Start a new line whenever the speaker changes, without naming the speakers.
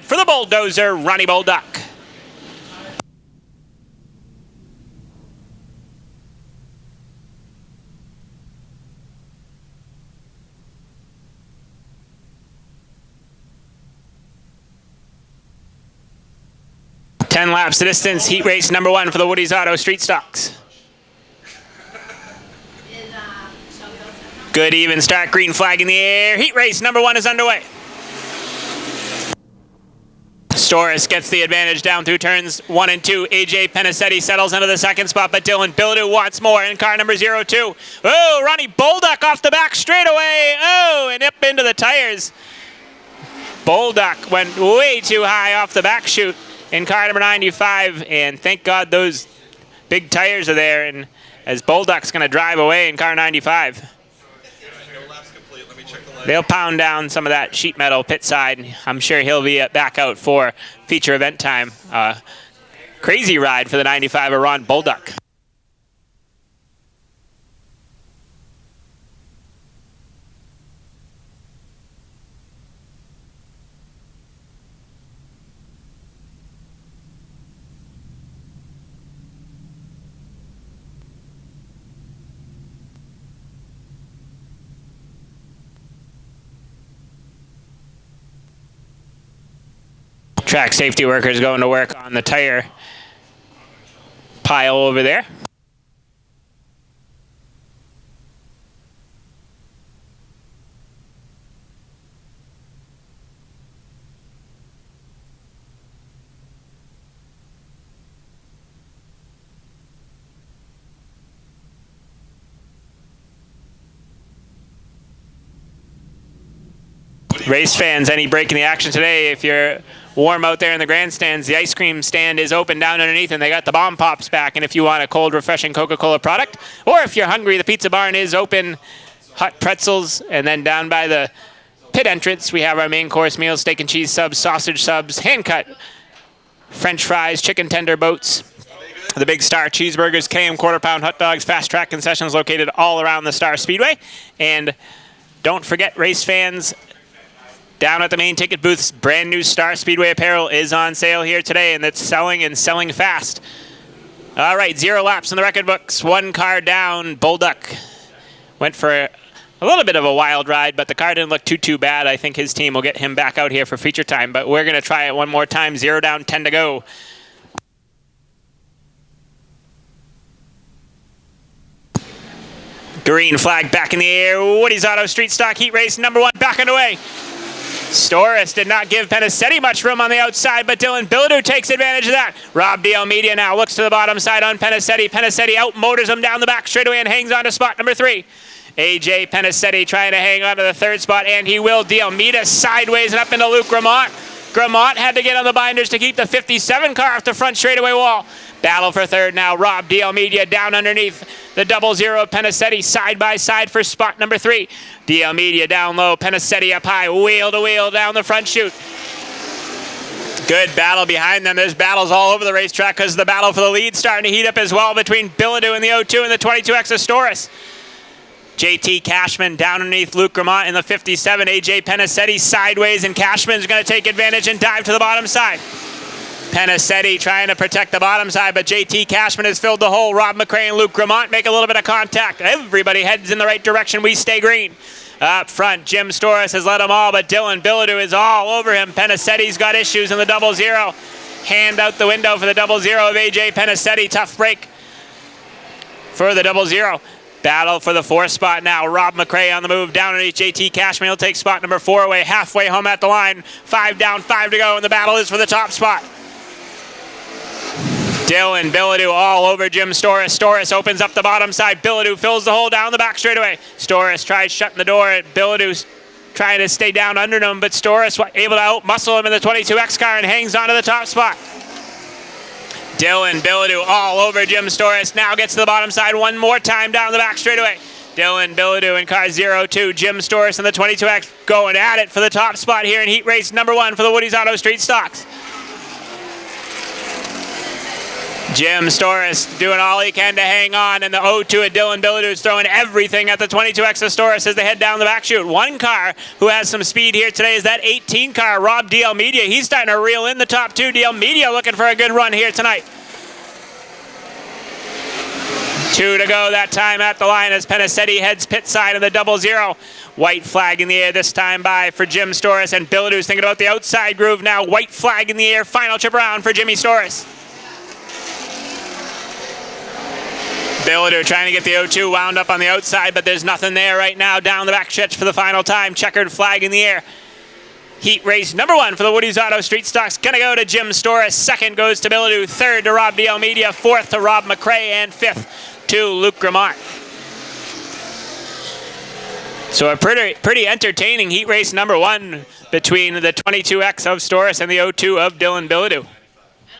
for the bulldozer, Ronnie Bolduc. Ten laps the distance, heat race number 1 for the Woody's Auto Street Stocks. Good even start, green flag in the air. Heat race number 1 is underway. Storis gets the advantage down through turns 1 and 2. AJ Penicetti settles into the second spot, but Dylan Bilodeau wants more in car number 02. Oh, Ronnie Bolduc off the back straightaway. Oh, and up into the tires. Bolduc went way too high off the back chute in car number 95, and thank God those big tires are there, and as Bolduc's going to drive away in car 95. They'll pound down some of that sheet metal pit side. I'm sure he'll be back out for feature event time. Crazy ride for the 95 of Ron Bolduc. Track safety workers going to work on the tire pile over there. Race fans, any break in the action today? If you're warm out there in the grandstands, the ice cream stand is open down underneath, and they got the bomb pops back. And if you want a cold, refreshing Coca-Cola product, or if you're hungry, the pizza barn is open. Hot pretzels, and then down by the pit entrance, we have our main course meals: steak and cheese subs, sausage subs, hand-cut French fries, chicken tender boats, the Big Star cheeseburgers, KM quarter-pound hot dogs, fast-track concessions located all around the Star Speedway. And don't forget, race fans, down at the main ticket booths, brand new Star Speedway apparel is on sale here today, and it's selling and selling fast. All right, 0 laps in the record books. 1 car down. Bolduc went for a little bit of a wild ride, but the car didn't look too bad. I think his team will get him back out here for feature time, but we're going to try it one more time. 0 down, 10 to go. Green flag back in the air. Woody's Auto Street Stock Heat Race number 1 back underway. Storis did not give Penicetti much room on the outside, but Dylan Bilodeau takes advantage of that. Rob D'Almeida now looks to the bottom side on Penicetti. Penicetti out-motors him down the back straightaway and hangs on to spot number 3. AJ Penicetti trying to hang on to the 3rd spot, and he will. D'Almeida sideways and up into Luke Gramont. Gramont had to get on the binders to keep the 57 car off the front straightaway wall. Battle for 3rd now. Rob D'Almeida down underneath the 00 of Penicetti, side by side for spot number 3. D'Almeida down low, Penicetti up high, wheel to wheel down the front chute. Good battle behind them. There's battles all over the racetrack because the battle for the lead starting to heat up as well between Bilodeau in the 02 and the 22X of Storis. JT Cashman down underneath Luke Gramont in the 57. AJ Penicetti sideways, and Cashman's going to take advantage and dive to the bottom side. Penicetti trying to protect the bottom side, but JT Cashman has filled the hole. Rob McRae and Luke Gramont make a little bit of contact. Everybody heads in the right direction. We stay green. Up front, Jim Storis has led them all, but Dylan Bilodeau is all over him. Penicetti's got issues in the 00. Hand out the window for the 00 of AJ Penicetti. Tough break for the 00. Battle for the 4th spot now. Rob McRae on the move down underneath JT Cashman. He'll take spot number 4 away, halfway home at the line. 5 down, 5 to go, and the battle is for the top spot. Dylan Bilodeau all over Jim Storis. Storis opens up the bottom side. Bilodeau fills the hole down the back straightaway. Storis tries shutting the door. Bilodeau's trying to stay down under him, but Storis able to out-muscle him in the 22X car and hangs on to the top spot. Dylan Bilodeau all over Jim Storis. Now gets to the bottom side one more time down the back straightaway. Dylan Bilodeau in car 02. Jim Storis in the 22X going at it for the top spot here in heat race number 1 for the Woody's Auto Street Stocks. Jim Storis doing all he can to hang on, and the 0-2 at Dylan Bilodeau's throwing everything at the 22X of Storis as they head down the back chute. One car who has some speed here today is that 18 car, Rob D'Almeida. He's starting to reel in the top two. D'Almeida looking for a good run here tonight. 2 to go that time at the line as Penicetti heads pit side of the 00. White flag in the air this time by for Jim Storis, and Bilodeau's thinking about the outside groove now. White flag in the air, final trip around for Jimmy Storis. Bilodeau trying to get the 0-2 wound up on the outside, but there's nothing there right now. Down the back stretch for the final time. Checkered flag in the air. Heat race number 1 for the Woody's Auto Street Stocks gonna go to Jim Storis. Second goes to Bilodeau. Third to Rob D'Almeida. Fourth to Rob McRae. And fifth to Luke Gramont. So a pretty entertaining heat race number 1 between the 22X of Storis and the 0-2 of Dylan Bilodeau.